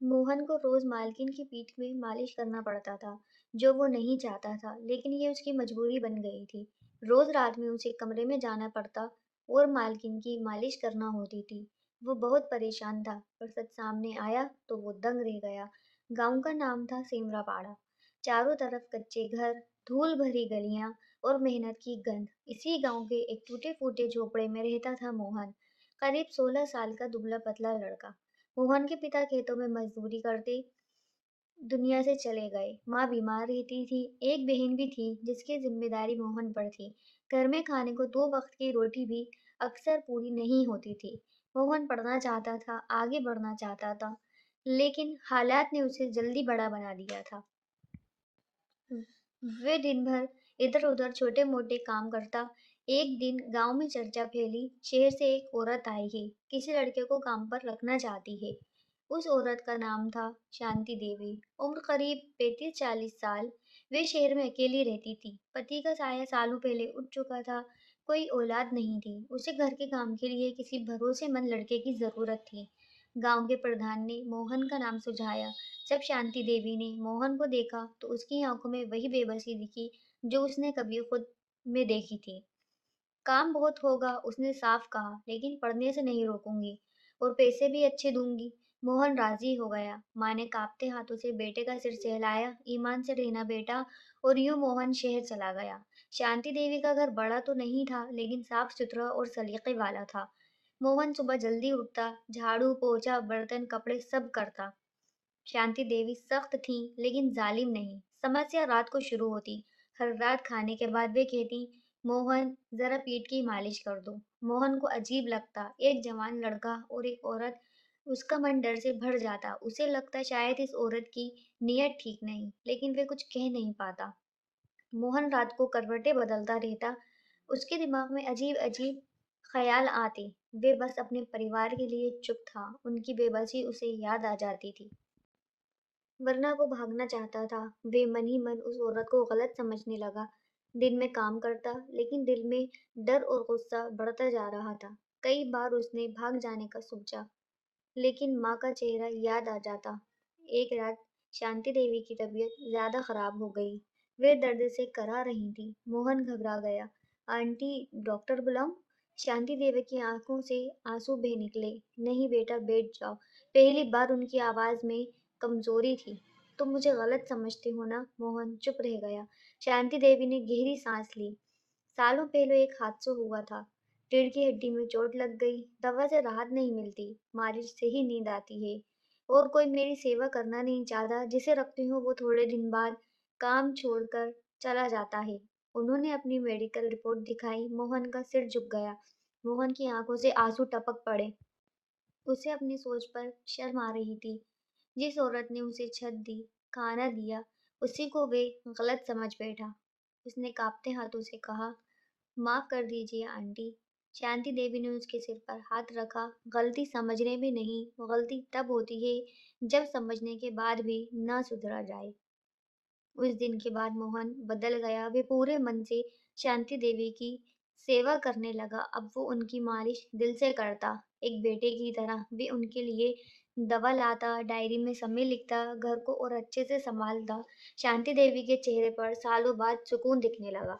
मोहन को रोज मालकिन की पीठ में मालिश करना पड़ता था, जो वो नहीं चाहता था, लेकिन ये उसकी मजबूरी बन गई थी। रोज रात में उसे कमरे में जाना पड़ता और मालकिन की मालिश करना होती थी। वो बहुत परेशान था, पर सच सामने आया तो वो दंग रह गया। गांव का नाम था सेमरापाड़ा। चारों तरफ कच्चे घर, धूल भरी गलियां और मेहनत की गंध। इसी गांव के एक टूटे फूटे झोपड़े में रहता था मोहन, करीब 16 साल का दुबला पतला लड़का। मोहन के पिता खेतों में मजदूरी करते दुनिया से चले गए। माँ बीमार रहती थी। एक बहन भी थी जिसकी जिम्मेदारी मोहन पर थी। घर में खाने को 2 वक्त की रोटी भी अक्सर पूरी नहीं होती थी। मोहन पढ़ना चाहता था, आगे बढ़ना चाहता था, लेकिन हालात ने उसे जल्दी बड़ा बना दिया था। वे दिन भर इधर-उधर छोटे-मोटे काम करता। एक दिन गांव में चर्चा फैली, शहर से एक औरत आई है, किसी लड़के को काम पर रखना चाहती है। उस औरत का नाम था शांति देवी, उम्र करीब 35-40 साल। वे शहर में अकेली रहती थी। पति का साया सालों पहले उठ चुका था। कोई औलाद नहीं थी। उसे घर के काम के लिए किसी भरोसेमंद लड़के की जरूरत थी। गांव के प्रधान ने मोहन का नाम सुझाया। जब शांति देवी ने मोहन को देखा तो उसकी आंखों में वही बेबसी दिखी जो उसने कभी खुद में देखी थी। काम बहुत होगा, उसने साफ कहा, लेकिन पढ़ने से नहीं रोकूंगी और पैसे भी अच्छे दूंगी। मोहन राजी हो गया। माँ ने कांपते हाथों से बेटे का सिर सहलाया, ईमान से रहना बेटा। और यूं मोहन शहर चला गया। शांति देवी का घर बड़ा तो नहीं था, लेकिन साफ सुथरा और सलीके वाला था। मोहन सुबह जल्दी उठता, झाड़ू पोछा बर्तन कपड़े सब करता। शांति देवी सख्त थीं, लेकिन जालिम नहीं। समस्या रात को शुरू होती। हर रात खाने के बाद वे कहती, मोहन जरा पीठ की मालिश कर दो। मोहन को अजीब लगता, एक जवान लड़का और एक औरत। उसका मन डर से भर जाता। उसे लगता शायद इस औरत की नीयत ठीक नहीं, लेकिन वे कुछ कह नहीं पाता। मोहन रात को करवटें बदलता रहता। उसके दिमाग में अजीब अजीब ख्याल आते। वे बस अपने परिवार के लिए चुप था। उनकी बेबसी उसे याद आ जाती थी, वरना वो भागना चाहता था। वे मन ही मन उस औरत को गलत समझने लगा। दिन में काम करता, लेकिन दिल में डर और गुस्सा बढ़ता जा रहा था। कई बार उसने भाग जाने का सोचा, लेकिन माँ का चेहरा याद आ जाता। एक रात शांति देवी की तबीयत ज्यादा खराब हो गई। वे दर्द से करा रही थी। मोहन घबरा गया। Aunty, doctor बुलाऊं? शांति देवी की आंखों से आंसू बह निकले। नहीं बेटा, बैठ जाओ। पहली बार उनकी आवाज में कमजोरी थी। तुम मुझे गलत समझते हो ना? मोहन चुप रह गया। शांति देवी ने गहरी सांस ली। सालों पहले एक हादसा हुआ था। रीढ़ की हड्डी में चोट लग गई। दवा से राहत नहीं मिलती, मालिश से ही नींद आती है। और कोई मेरी सेवा करना नहीं चाहता। जिसे रखती हूँ वो थोड़े दिन बाद काम छोड़कर चला जाता है। उन्होंने अपनी मेडिकल रिपोर्ट दिखाई। मोहन का सिर झुक गया। मोहन की आंखों से आंसू टपक पड़े। उसे अपनी सोच पर शर्म आ रही थी। जिस औरत ने उसे छत दी, खाना दिया, उसी को वे गलत समझ बैठा। उसने कांपते हाथों से कहा, माफ कर दीजिए आंटी। शांति देवी ने उसके सिर पर हाथ रखा। गलती समझने में नहीं, गलती तब होती है जब समझने के बाद भी ना सुधरा जाए। उस दिन के बाद मोहन बदल गया। वे पूरे मन से शांति देवी की सेवा करने लगा। अब वो उनकी मालिश दिल से करता, एक बेटे की तरह। वे उनके लिए दवा लाता, डायरी में समय लिखता, घर को और अच्छे से संभालता। शांति देवी के चेहरे पर सालों बाद सुकून दिखने लगा।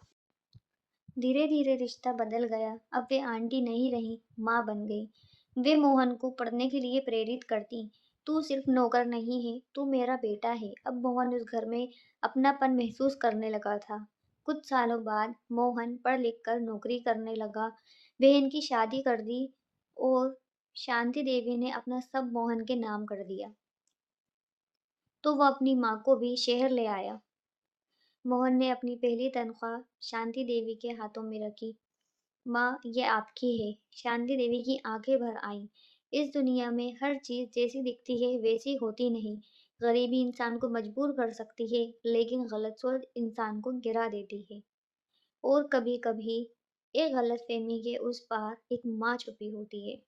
धीरे धीरे रिश्ता बदल गया। अब वे आंटी नहीं रही, माँ बन गई। वे मोहन को पढ़ने के लिए प्रेरित करती। तू सिर्फ नौकर नहीं है, तू मेरा बेटा है। अब मोहन उस घर में अपनापन महसूस करने लगा था। कुछ सालों बाद मोहन पढ़ लिख कर नौकरी करने लगा। बहन की शादी कर दी और शांति देवी ने अपना सब मोहन के नाम कर दिया। तो वह अपनी माँ को भी शहर ले आया। मोहन ने अपनी पहली तनख्वाह शांति देवी के हाथों में रखी। माँ, ये आपकी है। शांति देवी की आंखें भर आईं। इस दुनिया में हर चीज जैसी दिखती है वैसी होती नहीं। गरीबी इंसान को मजबूर कर सकती है, लेकिन गलत सोच इंसान को गिरा देती है। और कभी कभी एक गलत फहमी के उस पार एक माँ छुपी होती है।